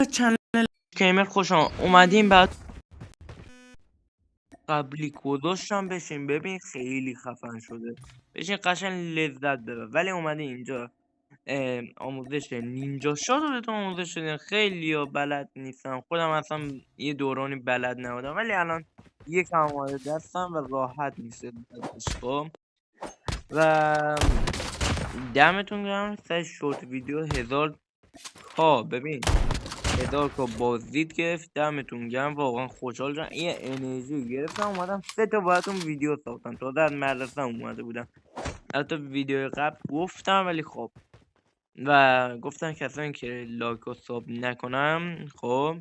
چنل گیمر خوش اومدیم. بعد قبلی گذاشتم بشین ببین خیلی خفن شده، بشین قشنگ لذت ببر. ولی اومده اینجا آموزش نینجا شات رو بهتون آموزش شدین. خیلی ها بلد نیستم، خودم اصلا یه دورانی بلد نبودم، ولی الان یکم آماده دستم و راحت میشه دستش. خب و دمتون گرم سر شورت ویدیو 1000 ببین 1000 بازدید گرفت. دمتون گرم، واقعا خوشحال شدم. یه انرژی گرفتم اومدم 3 تا براتون ویدیو ساختم. تازه از مدرسه اومده بودم. البته ویدیو قبل گفتم، ولی خب و گفتم کسایی که لایک و ساب نکنم خب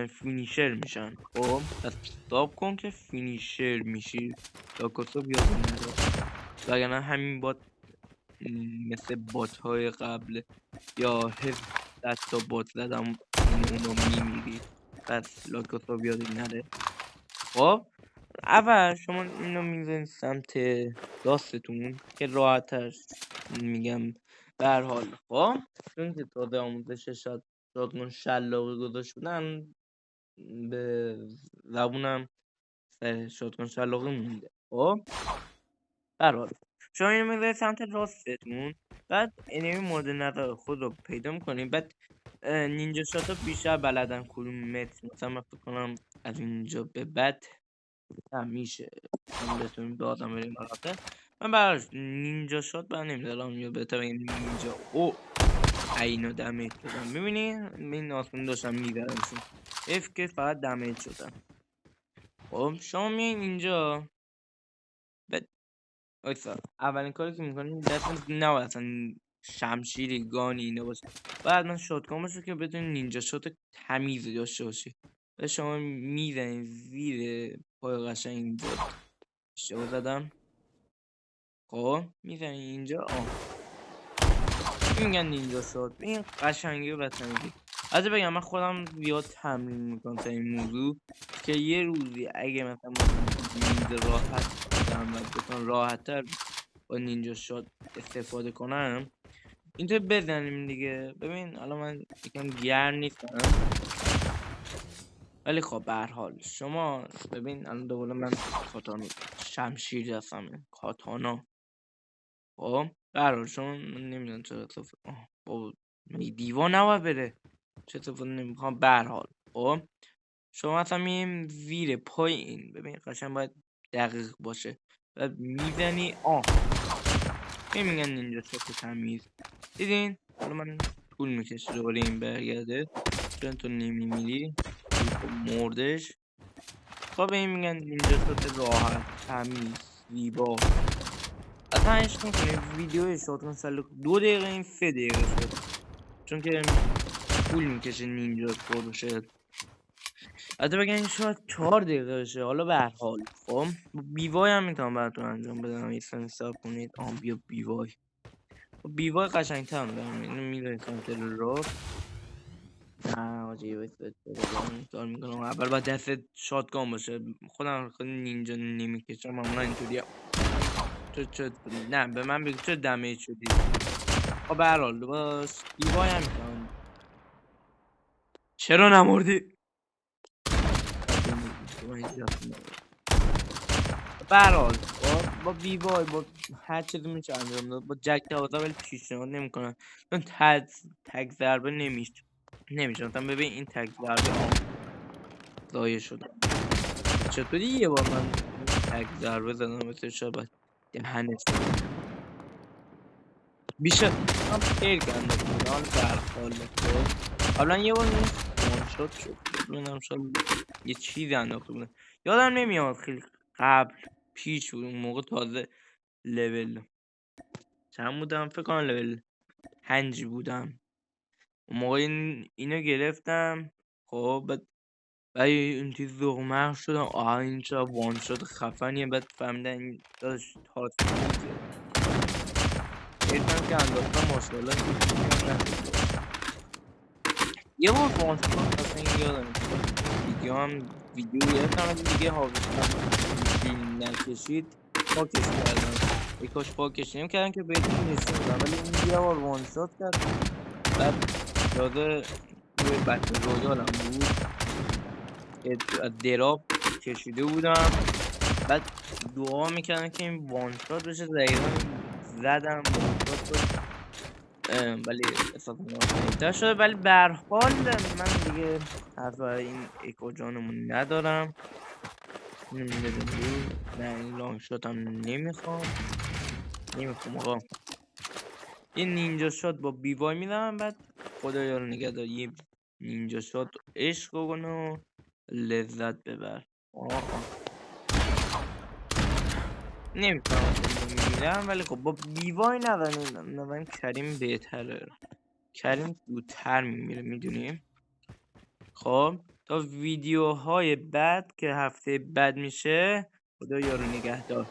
فینیشر میشن. خب پس ساب کن که فینیشر میشی، لایک و ساب یادم نره، وگرنه همین بات مثل بات های قبل یا 10 تا بات زدم اونو میمیری. پس لایک و ساب یادت نره. خب اول شما اینو میزنید سمت راستتون که راحت‌تر میگم. به هر حال خب چون که تازه آموزش شادگان شلاقی گذاشت بودن، به زبونم شادگان شلاقی مونده. خب به هر حال شما اینو میذارید سمت راستتون، بعد انمی مورد نظر خود رو پیدا میکنید. بعد نینجا شاتا بیشتر بلدن کدوم متر، مثلا من فکر کنم از اینجا به بعد میشه من بتونیم به آدم بریم علاقه. من براش نینجا شات من نمیدارم یا بهتر بگم نینجا او اینو دمیج شدم. میبینی این آسمون داشتم میدارمشون اف که فقط دمیج شدم. خب شما میایین اینجا اویسا اولین کاری که میکنیم دستم نباید اصلا شمشیری گانی اینا باشه، بعد من شاتگان باشه که بتونی نینجا شات تمیزی داشته باشی. و شما میزنید زیر پای قشنگ اینجا. اشتباه زدم. خب میزنی اینجا میگن نینجا شات. این قشنگی و تمیزی. از بگم من خودم زیاد تمرین میکنم تا این موضوع که یه روزی اگه مثلا نینجا راحت بودم و بتونم راحت تر با نینجا شات استفاده کنم اینطور بزنیم دیگه. ببین الان من یکم گرم نیستم، ولی خب به هر حال شما ببین الان دوباره من کاتانا شمشیر دستمه کاتانا. خب به هر حال شما نمیدونم چرا بابا دیوار نباید بره چه استفاده نمیخوام. به هر حال خب شما اصلا مییم زیر پای این، ببین قشنگ باید دقیق باشه و میزنی میگن نینجا شات تمیز. دیدین حالا من طول میکشه دوباره این برگرده چون تو نمیمیری مردش. خب این میگن نینجا شات راحت تمیز زیبا. اصلا عشق میکنی ویدیو شاتگان شلاق 2 دقیقه این 3 دقیقه شد چون که طول میکشه نینجا پر بشه. حتی بگن شاید 4 دقیقه بشه. حالا به هر حال خب بیوای هم میتونم براتون انجام بدم. یه سنساب کنید بیا بیوای. بیوای قشنگ‌تر دارم. اینو میذارید سمت راست. نه آجی کار میکنم. اول باید دست شاتگان باشه. خودم خود نینجا نمیکشم معمولا اینطوری. نه به من بگو چرا دمیج شدی. خب به هر حال باش بیوای هم میتونم. چرا نمردی؟ به هر حال با بیوای با هر چیزی میشه انجام داد. با جک 12 ولی پیشنهاد نمیکنم چون تگ ضربه نمیشه مثلا ببین این تگ ضربه ضایع شده. چطوری یه بار من تگ ضربه زدم مثل شبه دهنش بیشه هم خیلی گنده کنه. حال برخال حالا یه بار وان شات شد ببینم شاید یه چیزی انداخته بودن یادم نمیاد. خیلی قبل پیش بود اون موقع تازه لول چند بودم فکر کنم لول 5 بودم اون موقع اینو گرفتم. خب بعد این چیز ذوق‌مرگ شدم این چرا وان شات خفنیه. بعد فهمیدم این داشت تاس ایتم که انداختم ماشاءالله یه بار وان شات اصلا یادم ویدیو گرفتم دیگه فیلم نکشید پاکش کردم. یکاش پاکش نمی‌کردم که بهتون نشون بدم، ولی این یه بار وان شات کرد. بعد یاده توی بتل رویالم بود که دراب کشیده بودم، بعد دعا میکردم که این وانشات بشه، دقیقا زدم وانشات شد. ولی استفاده ناپذیر شده. ولی به هر حال من دیگه حرف این اکو جانمون ندارم. نه این لانگ شات هم نمیخوام آقا. یه نینجا شات با بیوای میدم، بعد خدایا رو نگهدار یه نینجا شات عشق کن و لذت ببر. نمیفهمم میمیرم، ولی خب با بیوای نزنیم کریم بهتره. کریم زودتر میمیره میدونیم. خب تا ویدیوهای بعد که هفته بعد میشه، خدا یارو نگهدار.